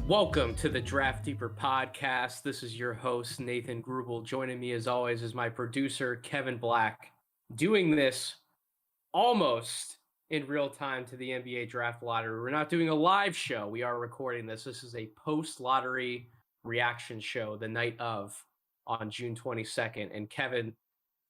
Welcome to the Draft Deeper podcast. This is your host, Nathan Grubel. Joining me, as always, is my producer, Kevin Black, doing this almost in real time to the NBA Draft Lottery. We're not doing a live show. We are recording this. This is a post-lottery reaction show the night of on June 22nd. And Kevin,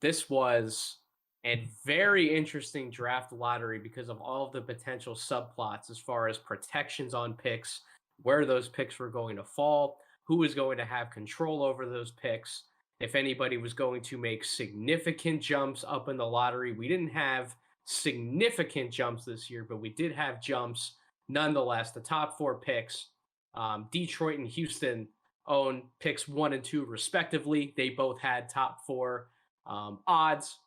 this was a very interesting draft lottery because of all of the potential subplots as far as protections on picks, where those picks were going to fall, who was going to have control over those picks, if anybody was going to make significant jumps up in the lottery. We didn't have significant jumps this year, but we did have jumps nonetheless. The top four picks, Detroit and Houston own picks 1 and 2 respectively. They both had top four odds.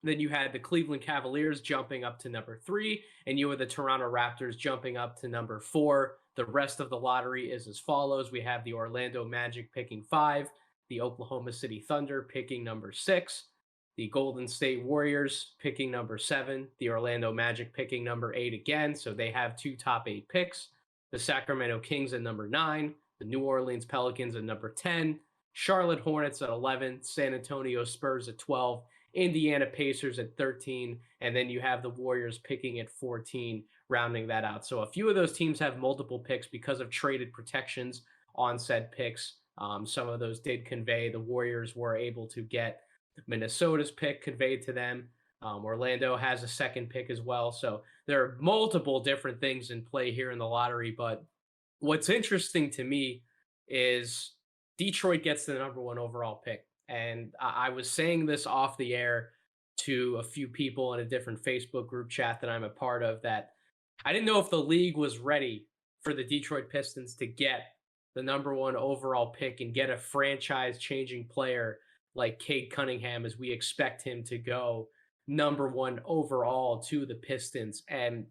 Then you had the Cleveland Cavaliers jumping up to number 3, and you had the Toronto Raptors jumping up to number 4. The rest of the lottery is as follows. We have the Orlando Magic picking 5, the Oklahoma City Thunder picking number 6, the Golden State Warriors picking number 7, the Orlando Magic picking number 8 again, so they have 2 top 8 picks, the Sacramento Kings at number 9, the New Orleans Pelicans at number 10, Charlotte Hornets at 11, San Antonio Spurs at 12, Indiana Pacers at 13, and then you have the Warriors picking at 14, rounding that out. So a few of those teams have multiple picks because of traded protections on said picks. Some of those did convey. The Warriors were able to get Minnesota's pick conveyed to them. Orlando has a second pick as well. So there are multiple different things in play here in the lottery. But what's interesting to me is Detroit gets the number 1 overall pick. And I was saying this off the air to a few people in a different Facebook group chat that I'm a part of, that I didn't know if the league was ready for the Detroit Pistons to get the number 1 overall pick and get a franchise-changing player like Cade Cunningham, as we expect him to go number 1 overall to the Pistons. And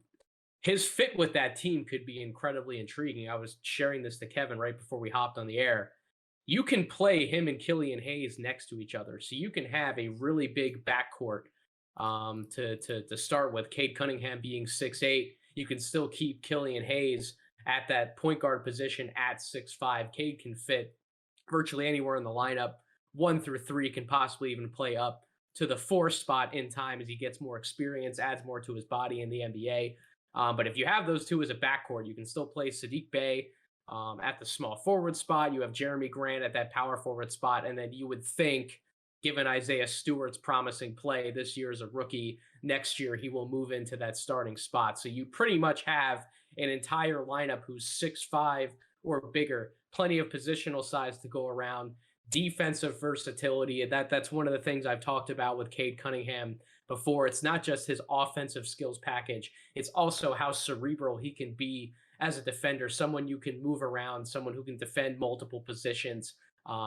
his fit with that team could be incredibly intriguing. I was sharing this to Kevin right before we hopped on the air. You can play him and Killian Hayes next to each other. So you can have a really big backcourt to start with. Cade Cunningham being 6'8". You can still keep Killian Hayes at that point guard position at 6'5". Cade can fit virtually anywhere in the lineup. 1 through 3 can possibly even play up to the 4 spot in time as he gets more experience, adds more to his body in the NBA. But if you have those two as a backcourt, you can still play Saddiq Bey at the small forward spot. You have Jeremy Grant at that power forward spot. And then you would think, given Isaiah Stewart's promising play this year as a rookie, next year he will move into that starting spot. So you pretty much have an entire lineup who's 6'5" or bigger, plenty of positional size to go around, defensive versatility. That's one of the things I've talked about with Cade Cunningham before. It's not just his offensive skills package. It's also how cerebral he can be as a defender, someone you can move around, someone who can defend multiple positions.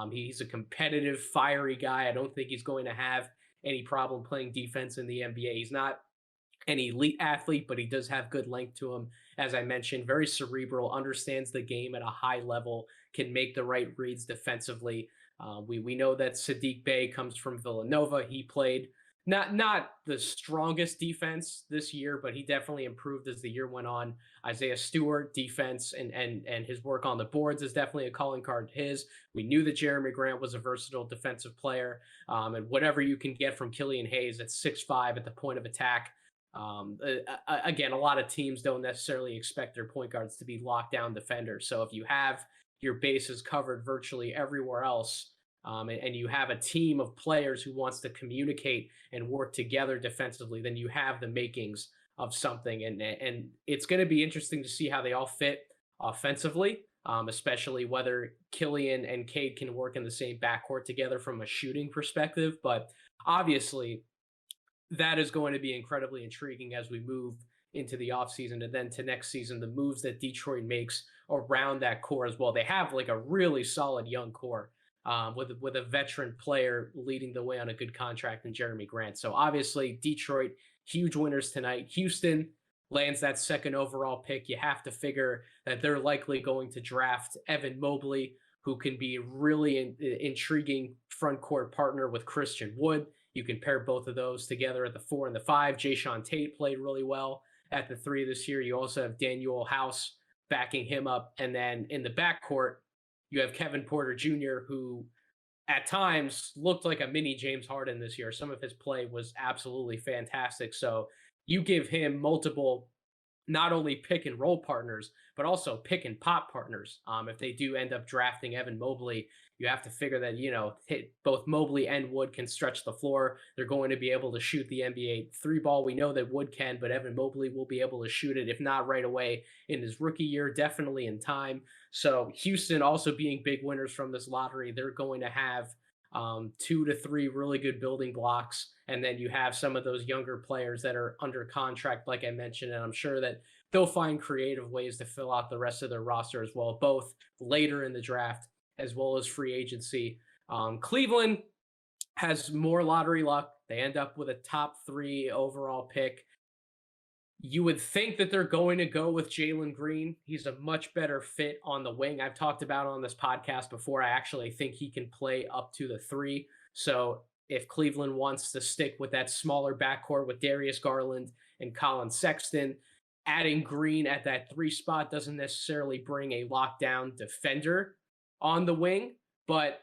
He's a competitive, fiery guy. I don't think he's going to have any problem playing defense in the NBA. He's not an elite athlete, but he does have good length to him. As I mentioned, very cerebral, understands the game at a high level, can make the right reads defensively. We know that Saddiq Bey comes from Villanova. He played not the strongest defense this year, but he definitely improved as the year went on. Isaiah Stewart, defense and his work on the boards is definitely a calling card his. We knew that Jeremy Grant was a versatile defensive player, and whatever you can get from Killian Hayes at 6'5" at the point of attack. Again, a lot of teams don't necessarily expect their point guards to be lockdown defenders. So if you have your bases covered virtually everywhere else, and you have a team of players who wants to communicate and work together defensively, then you have the makings of something. And it's going to be interesting to see how they all fit offensively, especially whether Killian and Cade can work in the same backcourt together from a shooting perspective. But obviously, that is going to be incredibly intriguing as we move into the offseason and then to next season, the moves that Detroit makes around that core as well. They have like a really solid young core. With a veteran player leading the way on a good contract in Jeremy Grant. So obviously Detroit, huge winners tonight. Houston lands that 2nd overall pick. You have to figure that they're likely going to draft Evan Mobley, who can be really intriguing front court partner with Christian Wood. You can pair both of those together at the 4 and the 5. Jae'Sean Tate played really well at the 3 this year. You also have Daniel House backing him up. And then in the backcourt, you have Kevin Porter Jr., who at times looked like a mini James Harden this year. Some of his play was absolutely fantastic. So you give him multiple not only pick and roll partners, but also pick and pop partners. If they do end up drafting Evan Mobley, you have to figure that, both Mobley and Wood can stretch the floor. They're going to be able to shoot the NBA three ball. We know that Wood can, but Evan Mobley will be able to shoot it, if not right away in his rookie year, definitely in time. So Houston also being big winners from this lottery, they're going to have 2 to 3 really good building blocks. And then you have some of those younger players that are under contract, like I mentioned, and I'm sure that they'll find creative ways to fill out the rest of their roster as well, both later in the draft as well as free agency. Cleveland has more lottery luck. They end up with a top 3 overall pick. You would think that they're going to go with Jalen Green. He's a much better fit on the wing. I've talked about on this podcast before. I actually think he can play up to the 3. So if Cleveland wants to stick with that smaller backcourt with Darius Garland and Colin Sexton, adding Green at that 3 spot doesn't necessarily bring a lockdown defender on the wing, but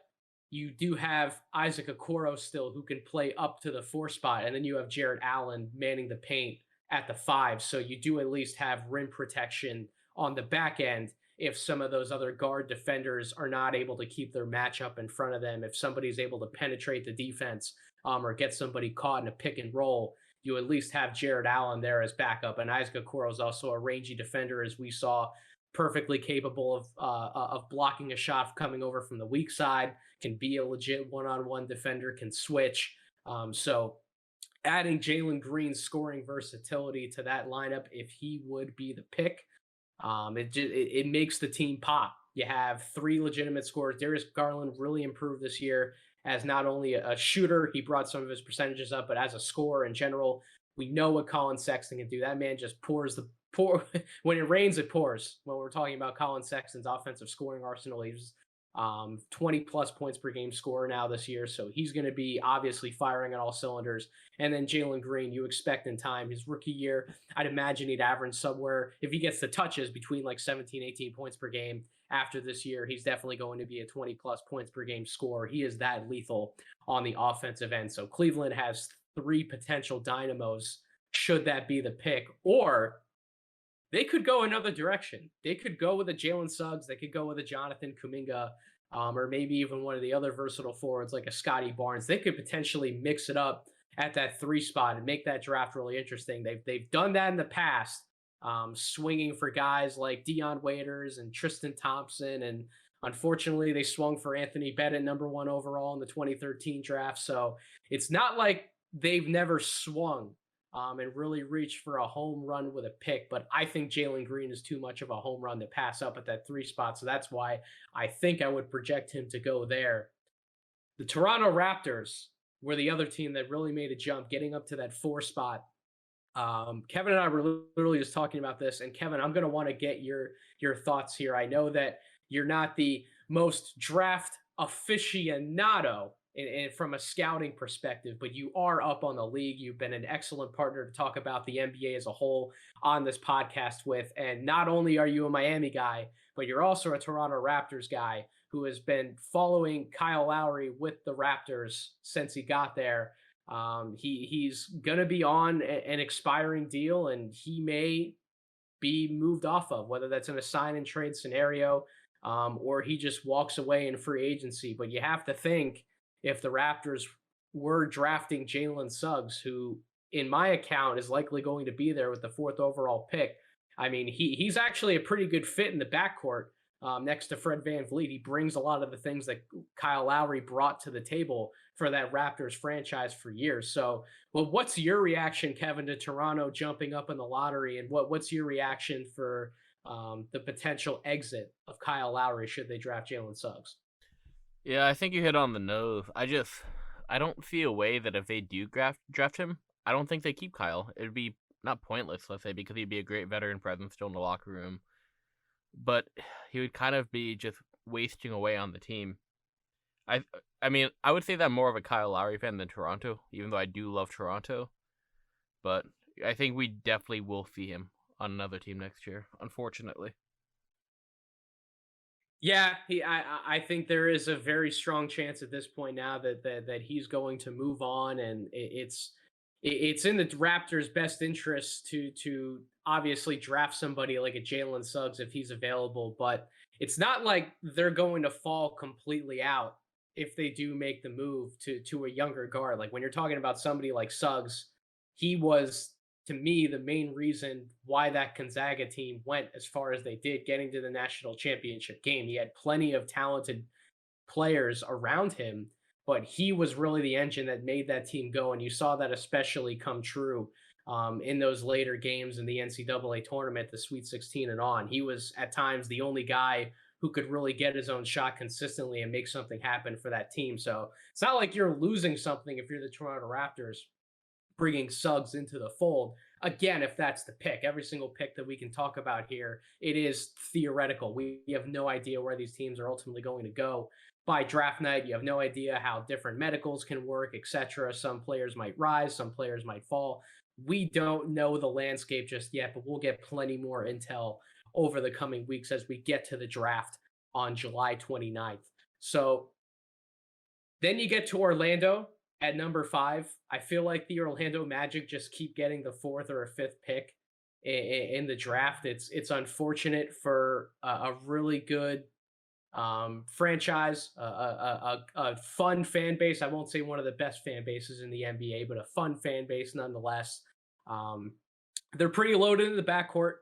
you do have Isaac Okoro still, who can play up to the 4 spot, and then you have Jarrett Allen manning the paint at the 5. So you do at least have rim protection on the back end if some of those other guard defenders are not able to keep their matchup in front of them. If somebody's able to penetrate the defense or get somebody caught in a pick and roll, you at least have Jarrett Allen there as backup. And Isaac Okoro is also a rangy defender, as we saw, perfectly capable of blocking a shot coming over from the weak side, can be a legit one-on-one defender, can switch. So adding Jalen Green's scoring versatility to that lineup, if he would be the pick, it makes the team pop. You have 3 legitimate scorers. Darius Garland really improved this year as not only a shooter, he brought some of his percentages up, but as a scorer in general. We know what Colin Sexton can do. That man just when it rains, it pours. When we're talking about Colin Sexton's offensive scoring arsenal, he's 20 plus points per game scorer now this year. So he's going to be obviously firing on all cylinders. And then Jalen Green, you expect in time, his rookie year, I'd imagine he'd average somewhere, if he gets the touches, between like 17, 18 points per game. After this year, he's definitely going to be a 20 plus points per game scorer. He is that lethal on the offensive end. So Cleveland has 3 potential dynamos should that be the pick, or they could go another direction. They could go with a Jalen Suggs. They could go with a Jonathan Kuminga, or maybe even one of the other versatile forwards like a Scotty Barnes. They could potentially mix it up at that 3 spot and make that draft really interesting. They've done that in the past, swinging for guys like Dion Waiters and Tristan Thompson, and unfortunately they swung for Anthony Bennett, number 1 overall in the 2013 draft. So it's not like they've never swung and really reached for a home run with a pick. But I think Jalen Green is too much of a home run to pass up at that 3 spot. So that's why I think I would project him to go there. The Toronto Raptors were the other team that really made a jump, getting up to that 4 spot. Kevin and I were literally just talking about this. And Kevin, I'm going to want to get your thoughts here. I know that you're not the most draft aficionado from a scouting perspective, but you are up on the league. You've been an excellent partner to talk about the NBA as a whole on this podcast with. And not only are you a Miami guy, but you're also a Toronto Raptors guy who has been following Kyle Lowry with the Raptors since he got there. He's going to be on an expiring deal, and he may be moved off of, whether that's in a sign and trade scenario, or he just walks away in free agency. But you have to think, if the Raptors were drafting Jalen Suggs, who in my account is likely going to be there with the 4th overall pick, I mean, he's actually a pretty good fit in the backcourt next to Fred VanVleet. He brings a lot of the things that Kyle Lowry brought to the table for that Raptors franchise for years. So, well, what's your reaction, Kevin, to Toronto jumping up in the lottery, and what's your reaction for the potential exit of Kyle Lowry should they draft Jalen Suggs? Yeah, I think you hit on the nose. I don't see a way that if they do draft him, I don't think they keep Kyle. It'd be not pointless, let's say, because he'd be a great veteran presence still in the locker room. But he would kind of be just wasting away on the team. I mean, I would say that I'm more of a Kyle Lowry fan than Toronto, even though I do love Toronto. But I think we definitely will see him on another team next year, unfortunately. Yeah, I think there is a very strong chance at this point now that he's going to move on, and it's in the Raptors' best interest to obviously draft somebody like a Jalen Suggs if he's available, but it's not like they're going to fall completely out if they do make the move to a younger guard. Like when you're talking about somebody like Suggs, he was to me the main reason why that Gonzaga team went as far as they did, getting to the national championship game. He had plenty of talented players around him, but he was really the engine that made that team go. And you saw that especially come true in those later games in the NCAA tournament, the Sweet 16 and on. He was at times the only guy who could really get his own shot consistently and make something happen for that team. So it's not like you're losing something if you're the Toronto Raptors bringing Suggs into the fold. Again, if that's the pick, every single pick that we can talk about here, it is theoretical. We have no idea where these teams are ultimately going to go by draft night. You have no idea how different medicals can work, etc. Some players might rise, some players might fall. We don't know the landscape just yet, but we'll get plenty more intel over the coming weeks as we get to the draft on July 29th. So then you get to Orlando at number 5. I feel like the Orlando Magic just keep getting the 4th or a 5th pick in the draft. It's unfortunate for a really good franchise, a fun fan base. I won't say one of the best fan bases in the NBA, but a fun fan base nonetheless. Um, they're pretty loaded in the backcourt.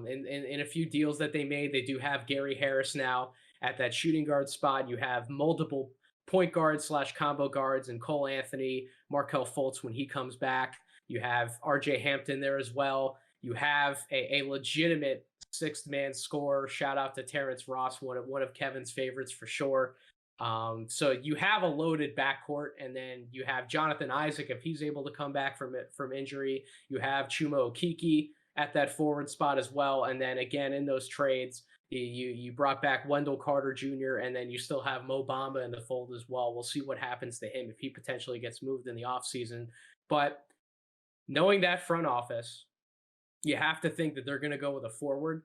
In a few deals that they made, they do have Gary Harris now at that shooting guard spot. You have multiple point guards slash combo guards and Cole Anthony, Markel Fultz when he comes back. You have RJ Hampton there as well. You have a legitimate sixth man scorer. Shout out to Terrence Ross, one of Kevin's favorites for sure. So you have a loaded backcourt, and then you have Jonathan Isaac if he's able to come back from injury. You have Chuma Okeke at that forward spot as well, and then again in those trades, you brought back Wendell Carter Jr. and then you still have Mo Bamba in the fold as well. We'll see what happens to him if he potentially gets moved in the offseason. But knowing that front office, you have to think that they're going to go with a forward.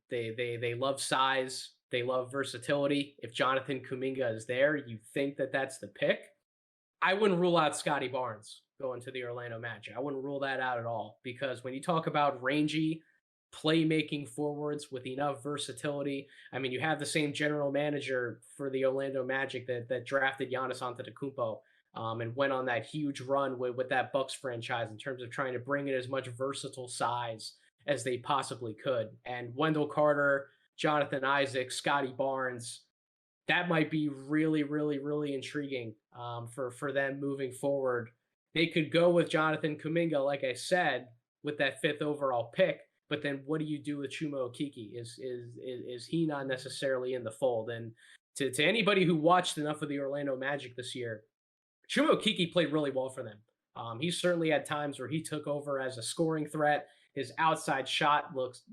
They love size. They love versatility. If Jonathan Kuminga is there, you think that that's the pick. I wouldn't rule out Scotty Barnes going to the Orlando Magic. I wouldn't rule that out at all because when you talk about rangy playmaking forwards with enough versatility, I mean, you have the same general manager for the Orlando Magic that drafted Giannis Antetokounmpo and went on that huge run with that Bucks franchise in terms of trying to bring in as much versatile size as they possibly could. And Wendell Carter, Jonathan Isaac, Scotty Barnes, that might be really, really, really intriguing for them moving forward. They could go with Jonathan Kuminga, like I said, with that 5th overall pick. But then, what do you do with Chuma Okeke? Is he not necessarily in the fold? And to anybody who watched enough of the Orlando Magic this year, Chuma Okeke played really well for them. He certainly had times where he took over as a scoring threat. His outside shot looks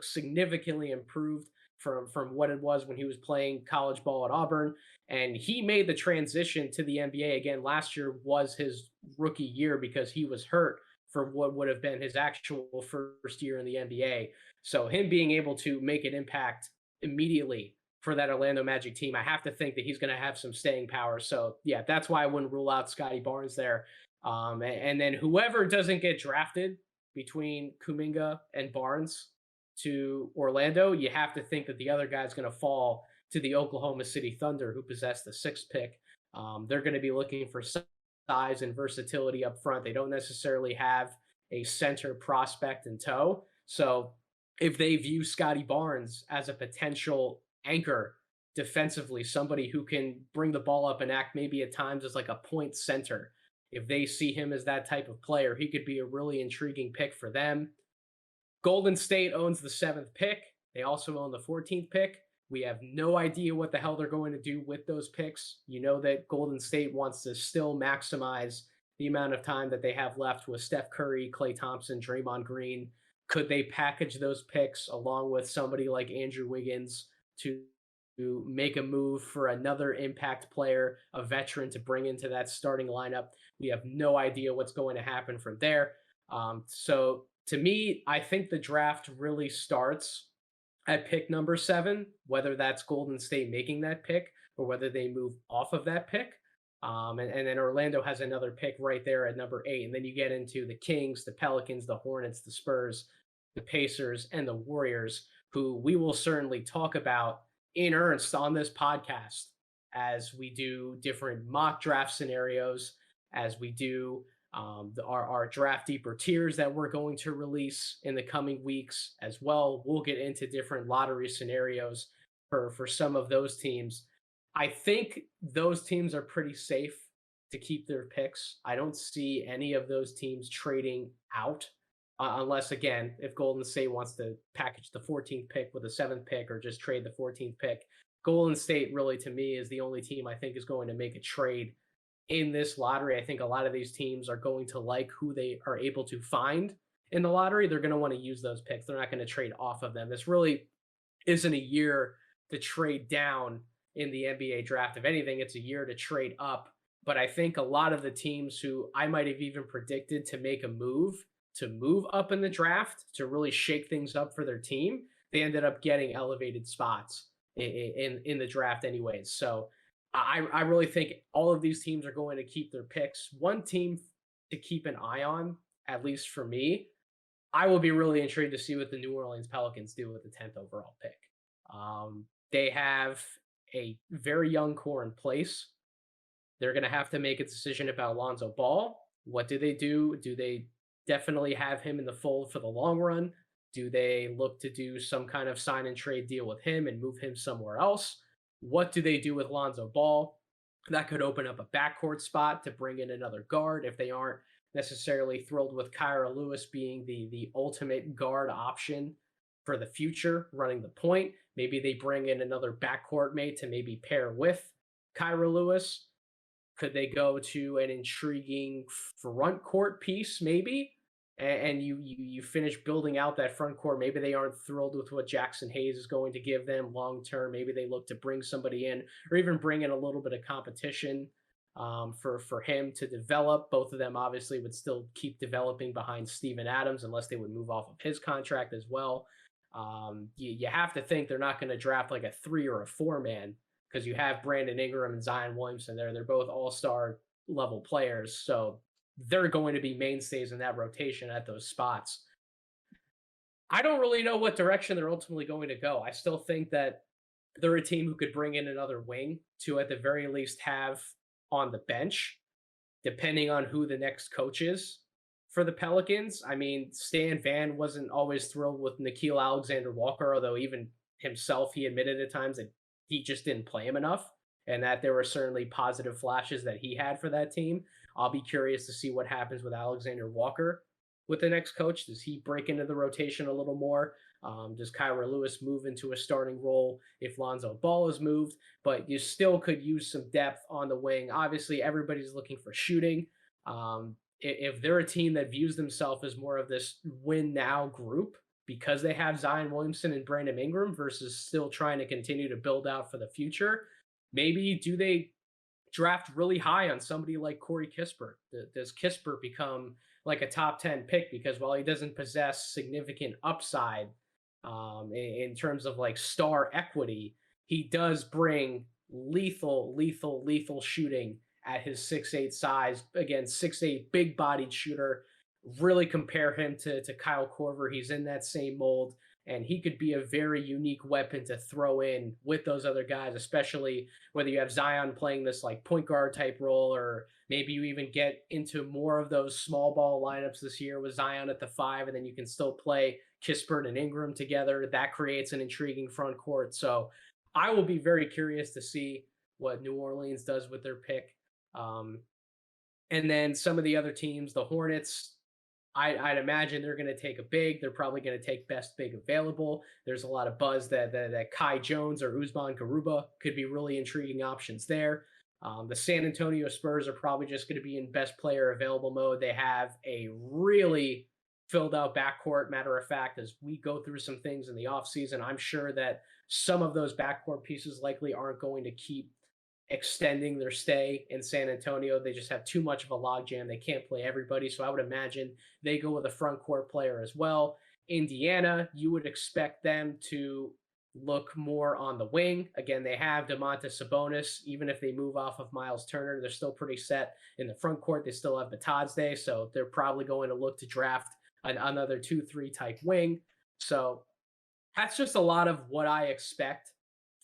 significantly improved from what it was when he was playing college ball at Auburn. And he made the transition to the NBA again. Last year was his rookie year because he was hurt for what would have been his actual first year in the NBA. So him being able to make an impact immediately for that Orlando Magic team, I have to think that he's going to have some staying power. So yeah, that's why I wouldn't rule out Scotty Barnes there. And then whoever doesn't get drafted between Kuminga and Barnes to Orlando, you have to think that the other guy's going to fall to the Oklahoma City Thunder, who possess the 6th pick. They're going to be looking for size and versatility up front. They don't necessarily have a center prospect in tow. So if they view Scotty Barnes as a potential anchor defensively, somebody who can bring the ball up and act maybe at times as like a point center, if they see him as that type of player, he could be a really intriguing pick for them. Golden State owns the 7th pick. They also own the 14th pick. We have no idea what the hell they're going to do with those picks. You know that Golden State wants to still maximize the amount of time that they have left with Steph Curry, Klay Thompson, Draymond Green. Could they package those picks along with somebody like Andrew Wiggins to make a move for another impact player, a veteran to bring into that starting lineup? We have no idea what's going to happen from there. So to me, I think the draft really starts at pick number 7, whether that's Golden State making that pick or whether they move off of that pick. And then Orlando has another pick right there at number 8. And then you get into the Kings, the Pelicans, the Hornets, the Spurs, the Pacers, and the Warriors, who we will certainly talk about in earnest on this podcast as we do different mock draft scenarios, as we do our draft deeper tiers that we're going to release in the coming weeks as well. We'll get into different lottery scenarios for some of those teams. I think those teams are pretty safe to keep their picks. I don't see any of those teams trading out unless, again, if Golden State wants to package the 14th pick with a 7th pick or just trade the 14th pick. Golden State, really, to me, is the only team I think is going to make a trade in this lottery. I think a lot of these teams are going to like who they are able to find in the lottery. They're going to want to use those picks. They're not going to trade off of them. This really isn't a year to trade down in the NBA draft. If anything, it's a year to trade up. But I think a lot of the teams who I might have even predicted to make a move, to move up in the draft, to really shake things up for their team, they ended up getting elevated spots in the draft anyways. So I really think all of these teams are going to keep their picks. One team to keep an eye on, at least for me, I will be really intrigued to see what the New Orleans Pelicans do with the 10th overall pick. They have a very young core in place. They're going to have to make a decision about Lonzo Ball. What do they do? Do they definitely have him in the fold for the long run? Do they look to do some kind of sign and trade deal with him and move him somewhere else? What do they do with Lonzo Ball? That could open up a backcourt spot to bring in another guard if they aren't necessarily thrilled with Kira Lewis being the ultimate guard option for the future, running the point. Maybe they bring in another backcourt mate to maybe pair with Kira Lewis. Could they go to an intriguing front court piece, maybe? And you finish building out that front court. Maybe they aren't thrilled with what Jackson Hayes is going to give them long term. Maybe they look to bring somebody in, or even bring in a little bit of competition for him to develop. Both of them obviously would still keep developing behind Steven Adams unless they would move off of his contract as well. You have to think they're not going to draft like a 3 or a 4 man, because you have Brandon Ingram and Zion Williamson there. They're both all-star level players, so they're going to be mainstays in that rotation at those spots. I don't really know what direction they're ultimately going to go. I still think that they're a team who could bring in another wing to, at the very least, have on the bench, depending on who the next coach is for the Pelicans. I mean, Stan Van wasn't always thrilled with Nickeil Alexander-Walker, although even himself, he admitted at times that he just didn't play him enough, and that there were certainly positive flashes that he had for that team. I'll be curious to see what happens with Alexander Walker with the next coach. Does he break into the rotation a little more? Does Kira Lewis move into a starting role if Lonzo Ball is moved? But you still could use some depth on the wing. Obviously, everybody's looking for shooting. If they're a team that views themselves as more of this win now group, because they have Zion Williamson and Brandon Ingram versus still trying to continue to build out for the future, maybe do they draft really high on somebody like Corey Kispert? Does Kispert become like a top 10 pick? Because while he doesn't possess significant upside in terms of like star equity, he does bring lethal shooting at his 6'8" size. Again, 6'8", big-bodied shooter. Really compare him to Kyle Korver. He's in that same mold, and he could be a very unique weapon to throw in with those other guys, especially whether you have Zion playing this like point guard type role, or maybe you even get into more of those small ball lineups this year with Zion at the 5, and then you can still play Kispert and Ingram together. That creates an intriguing front court. So I will be very curious to see what New Orleans does with their pick. And then some of the other teams, the Hornets, I'd imagine they're going to take a big. They're probably going to take best big available. There's a lot of buzz that Kai Jones or Usman Garuba could be really intriguing options there. The San Antonio Spurs are probably just going to be in best player available mode. They have a really filled out backcourt. Matter of fact, as we go through some things in the offseason, I'm sure that some of those backcourt pieces likely aren't going to keep extending their stay in San Antonio. They just have too much of a logjam. They can't play everybody. So I would imagine they go with a front court player as well. Indiana, you would expect them to look more on the wing. Again, they have Domantas Sabonis. Even if they move off of Miles Turner, they're still pretty set in the front court. They still have Batadze, so they're probably going to look to draft another 2-3 type wing. So that's just a lot of what I expect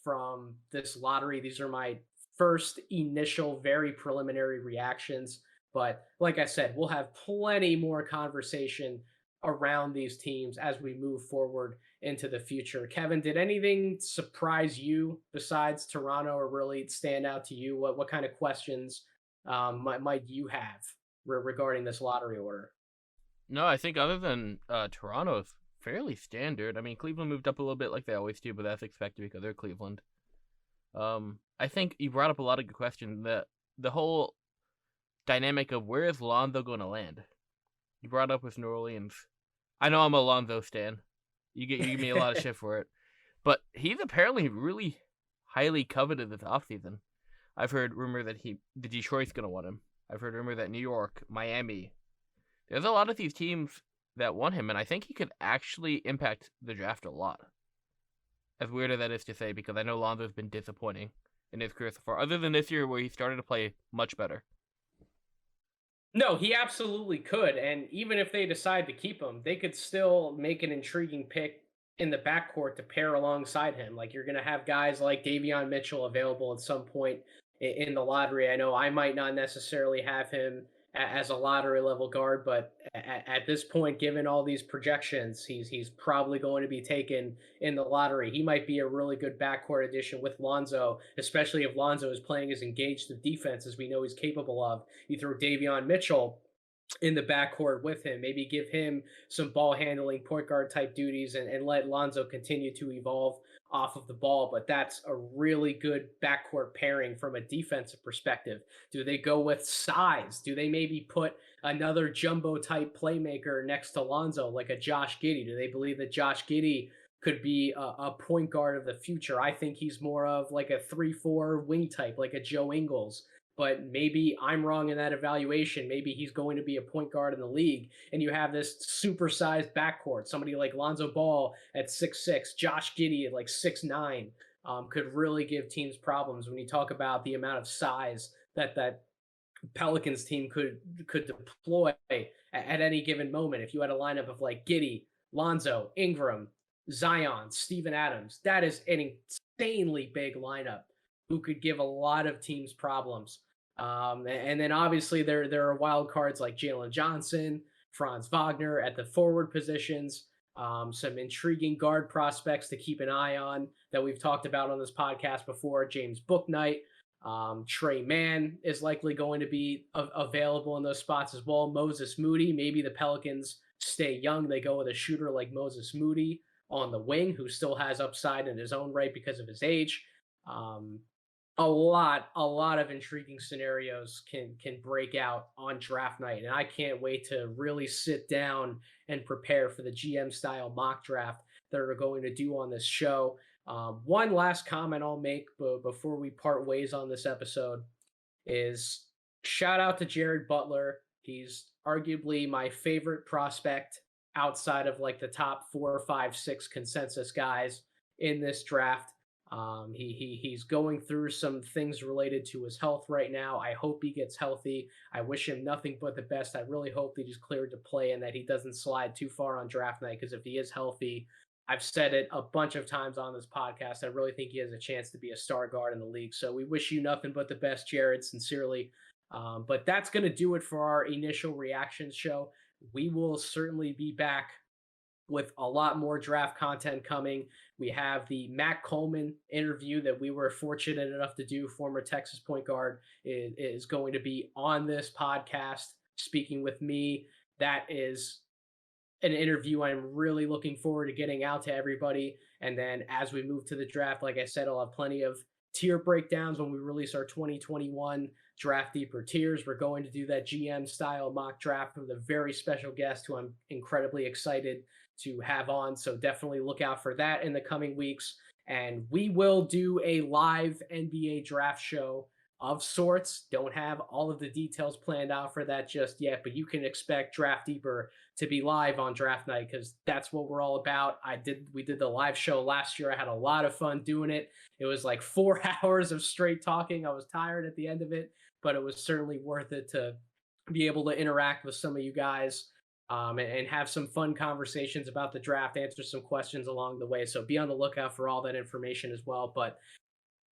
from this lottery. These are my first initial, very preliminary reactions. But like I said, we'll have plenty more conversation around these teams as we move forward into the future. Kevin, did anything surprise you besides Toronto or really stand out to you? What kind of questions might you have regarding this lottery order? No, I think other than Toronto, it's fairly standard. I mean, Cleveland moved up a little bit like they always do, but that's expected because they're Cleveland. I think you brought up a lot of good questions. The whole dynamic of where is Lonzo going to land? You brought up with New Orleans. I know I'm a Lonzo stan. You give me a lot of shit for it, but he's apparently really highly coveted this offseason. I've heard rumor that the Detroit's going to want him. I've heard rumor that New York, Miami. There's a lot of these teams that want him, and I think he could actually impact the draft a lot. As weird as that is to say, because I know Lonzo's been disappointing in his career so far, other than this year where he started to play much better. No, he absolutely could. And even if they decide to keep him, they could still make an intriguing pick in the backcourt to pair alongside him. Like you're going to have guys like Davion Mitchell available at some point in the lottery. I know I might not necessarily have him as a lottery level guard, but at this point, given all these projections, he's probably going to be taken in the lottery. He might be a really good backcourt addition with Lonzo, especially if Lonzo is playing as engaged of defense as we know he's capable of. You throw Davion Mitchell in the backcourt with him, maybe give him some ball handling point guard type duties and let Lonzo continue to evolve off of the ball. But that's a really good backcourt pairing from a defensive perspective. Do they go with size? Do they maybe put another jumbo type playmaker next to Lonzo, like a Josh Giddey? Do they believe that Josh Giddey could be a point guard of the future? I think he's more of like a 3-4 wing type, like a Joe Ingles, but maybe I'm wrong in that evaluation. Maybe he's going to be a point guard in the league. And you have this supersized backcourt. Somebody like Lonzo Ball at 6'6", Josh Giddey at like 6'9", could really give teams problems when you talk about the amount of size that Pelicans team could deploy at any given moment. If you had a lineup of like Giddey, Lonzo, Ingram, Zion, Steven Adams, that is an insanely big lineup who could give a lot of teams problems. And then obviously there are wild cards like Jalen Johnson, Franz Wagner at the forward positions. Some intriguing guard prospects to keep an eye on that we've talked about on this podcast before. James Bouknight, Trey Mann is likely going to be available in those spots as well. Moses Moody, maybe the Pelicans stay young. They go with a shooter like Moses Moody on the wing who still has upside in his own right because of his age. A lot of intriguing scenarios can break out on draft night, and I can't wait to really sit down and prepare for the GM style mock draft that we're going to do on this show. One last comment I'll make before we part ways on this episode is shout out to Jared Butler. He's arguably my favorite prospect outside of like the top 4, 5, 6 consensus guys in this draft. He's going through some things related to his health right now. I hope he gets healthy. I wish him nothing but the best. I really hope that he's cleared to play and that he doesn't slide too far on draft night, because if he is healthy, I've said it a bunch of times on this podcast, I really think he has a chance to be a star guard in the league. So we wish you nothing but the best, Jared, sincerely. But that's going to do it for our initial reactions show. We will certainly be back with a lot more draft content coming. We have the Matt Coleman interview that we were fortunate enough to do, former Texas point guard, is going to be on this podcast speaking with me. That is an interview I'm really looking forward to getting out to everybody. And then as we move to the draft, like I said, I'll have plenty of tier breakdowns when we release our 2021 Draft Deeper tiers. We're going to do that GM style mock draft with a very special guest who I'm incredibly excited to have on. So definitely look out for that in the coming weeks. And we will do a live NBA draft show of sorts. Don't have all of the details planned out for that just yet, but you can expect Draft Deeper to be live on draft night because that's what we're all about. We did the live show last year. I had a lot of fun doing it. It was like 4 hours of straight talking. I was tired at the end of it, but it was certainly worth it to be able to interact with some of you guys, and have some fun conversations about the draft, answer some questions along the way. So be on the lookout for all that information as well. But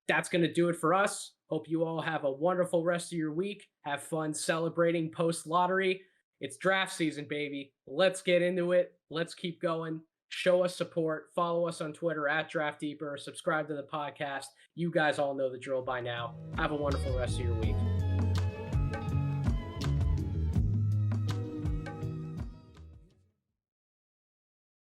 that's going to do it for us. Hope you all have a wonderful rest of your week. Have fun celebrating post lottery. It's draft season, baby. Let's get into it. Let's keep going. Show us support. Follow us on Twitter at Draft Deeper. Subscribe to the podcast. You guys all know the drill by now. Have a wonderful rest of your week.